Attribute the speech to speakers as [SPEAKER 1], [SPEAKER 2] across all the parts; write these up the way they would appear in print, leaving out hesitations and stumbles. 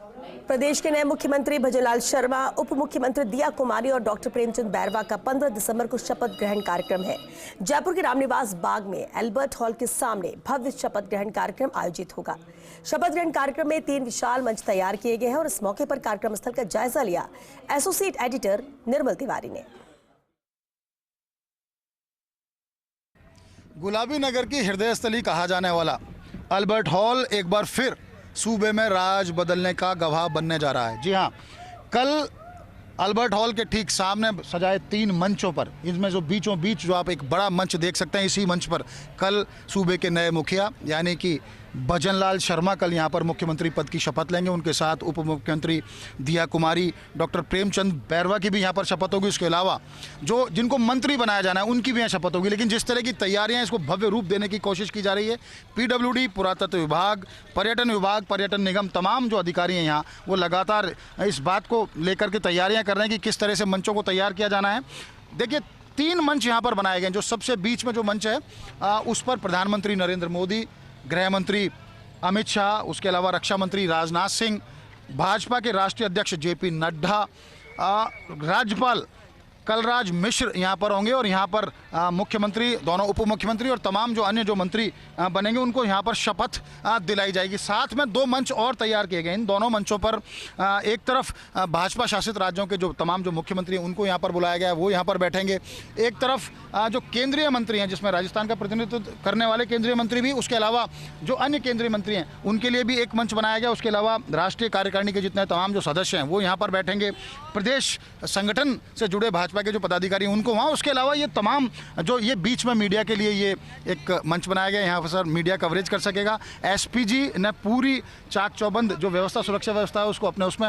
[SPEAKER 1] प्रदेश के नए मुख्यमंत्री भजनलाल शर्मा, उप मुख्यमंत्री दिया कुमारी और डॉक्टर प्रेमचंद बैरवा का 15 दिसंबर को शपथ ग्रहण कार्यक्रम है। जयपुर के रामनिवास बाग में एल्बर्ट हॉल के सामने भव्य शपथ ग्रहण कार्यक्रम आयोजित होगा। शपथ ग्रहण कार्यक्रम में 3 विशाल मंच तैयार किए गए हैं और इस मौके पर कार्यक्रम स्थल का जायजा लिया एसोसिएट एडिटर निर्मल तिवारी ने।
[SPEAKER 2] गुलाबी नगर की हृदय स्थली कहा जाने वाला अल्बर्ट हॉल एक बार फिर सूबे में राज बदलने का गवाह बनने जा रहा है। जी हाँ, कल अल्बर्ट हॉल के ठीक सामने सजाए 3 मंचों पर, इनमें जो बीचों बीच जो आप एक बड़ा मंच देख सकते हैं, इसी मंच पर कल सूबे के नए मुखिया यानी कि भजनलाल शर्मा कल यहाँ पर मुख्यमंत्री पद की शपथ लेंगे। उनके साथ उप मुख्यमंत्री दिया कुमारी, डॉक्टर प्रेमचंद बैरवा की भी यहाँ पर शपथ होगी। इसके अलावा जो जिनको मंत्री बनाया जाना है उनकी भी यहाँ शपथ होगी। लेकिन जिस तरह की तैयारियाँ इसको भव्य रूप देने की कोशिश की जा रही है, PWD, पुरातत्व विभाग, पर्यटन निगम, तमाम जो अधिकारी हैं यहाँ वो लगातार इस बात को लेकर के तैयारियाँ कर रहे हैं कि किस तरह से मंचों को तैयार किया जाना है। देखिए, 3 मंच यहाँ पर बनाए गए हैं। जो सबसे बीच में जो मंच है उस पर प्रधानमंत्री नरेंद्र मोदी, गृह मंत्री अमित शाह, उसके अलावा रक्षा मंत्री राजनाथ सिंह, भाजपा के राष्ट्रीय अध्यक्ष JP नड्डा, राज्यपाल कलराज मिश्र यहाँ पर होंगे और यहाँ पर मुख्यमंत्री, दोनों उप मुख्यमंत्री और तमाम जो अन्य जो मंत्री बनेंगे उनको यहाँ पर शपथ दिलाई जाएगी। साथ में 2 मंच और तैयार किए गए। इन दोनों मंचों पर एक तरफ भाजपा शासित राज्यों के जो तमाम जो मुख्यमंत्री हैं उनको यहाँ पर बुलाया गया है, वो यहाँ पर बैठेंगे। एक तरफ जो केंद्रीय मंत्री हैं, जिसमें राजस्थान का प्रतिनिधित्व करने वाले केंद्रीय मंत्री भी, उसके अलावा जो अन्य केंद्रीय मंत्री हैं उनके लिए भी एक मंच बनाया गया। उसके अलावा राष्ट्रीय कार्यकारिणी के जितने तमाम जो सदस्य हैं वो यहाँ पर बैठेंगे। प्रदेश संगठन से जुड़े भाजपा के जो पदाधिकारी हैं उनको वहाँ, उसके अलावा ये तमाम जो ये बीच में मीडिया के लिए ये एक मंच बनाया गया है, यहाँ पर सर मीडिया कवरेज कर सकेगा। SPG ने पूरी चाक चौबंद जो व्यवस्था, सुरक्षा व्यवस्था है उसको अपने उसमें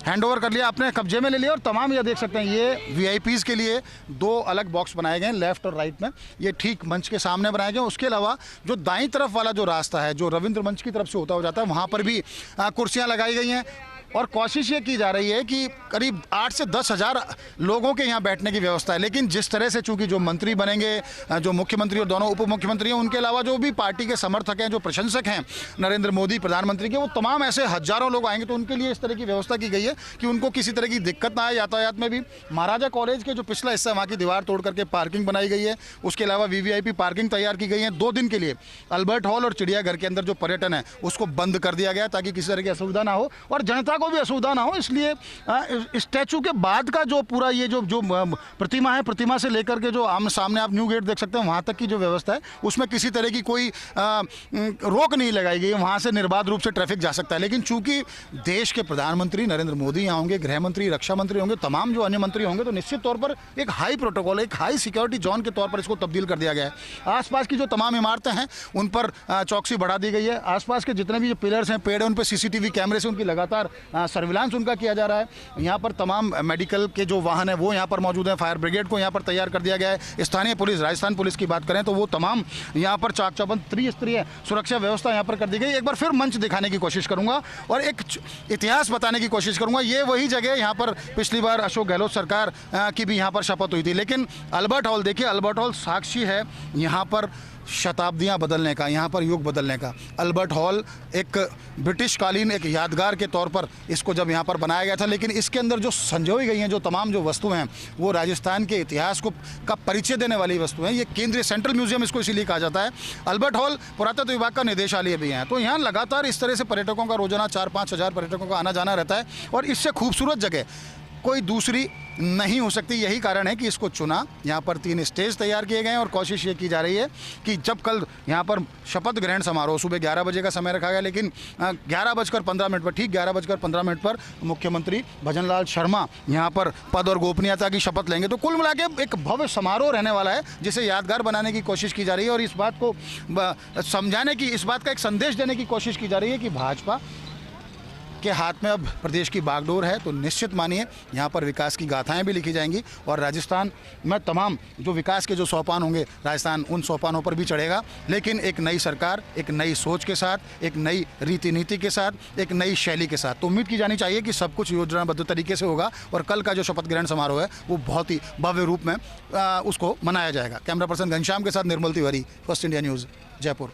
[SPEAKER 2] हैंडओवर कर लिया, अपने कब्जे में ले लिया। और तमाम ये देख सकते हैं, ये VIPs के लिए 2 अलग बॉक्स बनाए गए हैं, लेफ्ट और राइट में, ये ठीक मंच के सामने बनाए गए हैं। उसके अलावा जो दाईं तरफ वाला जो रास्ता है, जो रविंद्र मंच की तरफ से होता हो जाता है, वहाँ पर भी कुर्सियाँ लगाई गई हैं। और कोशिश ये की जा रही है कि करीब 8 से 10 हज़ार लोगों के यहाँ बैठने की व्यवस्था है। लेकिन जिस तरह से चूंकि जो मंत्री बनेंगे, जो मुख्यमंत्री और दोनों उप मुख्यमंत्री हैं, उनके अलावा जो भी पार्टी के समर्थक हैं, जो प्रशंसक हैं नरेंद्र मोदी प्रधानमंत्री के, वो तमाम ऐसे हजारों लोग आएंगे। तो उनके लिए इस तरह की व्यवस्था की गई है कि उनको किसी तरह की दिक्कत ना आए यातायात में भी। महाराजा कॉलेज के जो पिछला हिस्सा, वहाँ की दीवार तोड़ करके पार्किंग बनाई गई है। उसके अलावा VVIP पार्किंग तैयार की गई है। 2 दिन के लिए अल्बर्ट हॉल और चिड़ियाघर के अंदर जो पर्यटन है उसको बंद कर दिया गया ताकि किसी तरह की असुविधा ना हो और जनता को भी असुविधा ना हो। इसलिए स्टैचू के बाद का जो पूरा ये जो प्रतिमा है, प्रतिमा से लेकर के जो सामने आप न्यू गेट देख सकते हैं, वहाँ तक की जो व्यवस्था है उसमें किसी तरह की कोई रोक नहीं लगाई गई। वहाँ से निर्बाध रूप से ट्रैफिक जा सकता है। लेकिन चूंकि देश के प्रधानमंत्री नरेंद्र मोदी यहाँ होंगे, गृह मंत्री, रक्षा मंत्री होंगे, तमाम जो अन्य मंत्री होंगे, तो निश्चित तौर पर एक हाई प्रोटोकॉल, एक हाई सिक्योरिटी जोन के तौर पर इसको तब्दील कर दिया गया है। आसपास की जो तमाम इमारतें हैं उन पर चौकसी बढ़ा दी गई है। आसपास के जितने भी जो पिलर्स हैं, पेड़ हैं, उन पर CCTV कैमरे से उनकी लगातार सर्विलांस उनका किया जा रहा है। यहाँ पर तमाम मेडिकल के जो वाहन है वो यहाँ पर मौजूद हैं। फायर ब्रिगेड को यहाँ पर तैयार कर दिया गया है। स्थानीय पुलिस, राजस्थान पुलिस की बात करें तो वो तमाम यहाँ पर चाक चौबंद त्रिस्तरीय सुरक्षा व्यवस्था यहाँ पर कर दी गई। एक बार फिर मंच दिखाने की कोशिश करूँगा और एक इतिहास बताने की कोशिश करूँगा। ये वही जगह, यहाँ पर पिछली बार अशोक गहलोत सरकार की भी यहाँ पर शपथ हुई थी। लेकिन अल्बर्ट हॉल देखिए, अल्बर्ट हॉल साक्षी है यहाँ पर शताब्दियां बदलने का, यहाँ पर युग बदलने का। अल्बर्ट हॉल एक ब्रिटिश कालीन एक यादगार के तौर पर इसको जब यहाँ पर बनाया गया था, लेकिन इसके अंदर जो संजोई गई हैं, जो तमाम जो वस्तुएं हैं, वो राजस्थान के इतिहास को का परिचय देने वाली वस्तुएं हैं। ये केंद्रीय सेंट्रल म्यूजियम इसको इसीलिए कहा जाता है। अल्बर्ट हॉल पुरातत्व विभाग का निदेशालय भी है। तो यहाँ लगातार इस तरह से पर्यटकों का रोजाना 4-5 हज़ार पर्यटकों का आना जाना रहता है और इससे खूबसूरत जगह कोई दूसरी नहीं हो सकती। यही कारण है कि इसको चुना। यहाँ पर 3 स्टेज तैयार किए गए हैं और कोशिश ये की जा रही है कि जब कल यहाँ पर शपथ ग्रहण समारोह सुबह 11 बजे का समय रखा गया, लेकिन 11:15 पर, ठीक 11:15 पर मुख्यमंत्री भजनलाल शर्मा यहाँ पर पद और गोपनीयता की शपथ लेंगे। तो कुल मिला के एक भव्य समारोह रहने वाला है जिसे यादगार बनाने की कोशिश की जा रही है और इस बात को समझाने की, इस बात का एक संदेश देने की कोशिश की जा रही है कि भाजपा के हाथ में अब प्रदेश की बागडोर है। तो निश्चित मानिए यहाँ पर विकास की गाथाएं भी लिखी जाएंगी और राजस्थान में तमाम जो विकास के जो सोपान होंगे, राजस्थान उन सोपानों पर भी चढ़ेगा। लेकिन एक नई सरकार, एक नई सोच के साथ, एक नई रीति नीति के साथ, एक नई शैली के साथ। तो उम्मीद की जानी चाहिए कि सब कुछ योजनाबद्ध तरीके से होगा और कल का जो शपथ ग्रहण समारोह है वो बहुत ही भव्य रूप में उसको मनाया जाएगा। कैमरा पर्सन घनश्याम के साथ Nirmal Tiwari, first India news, Jaipur.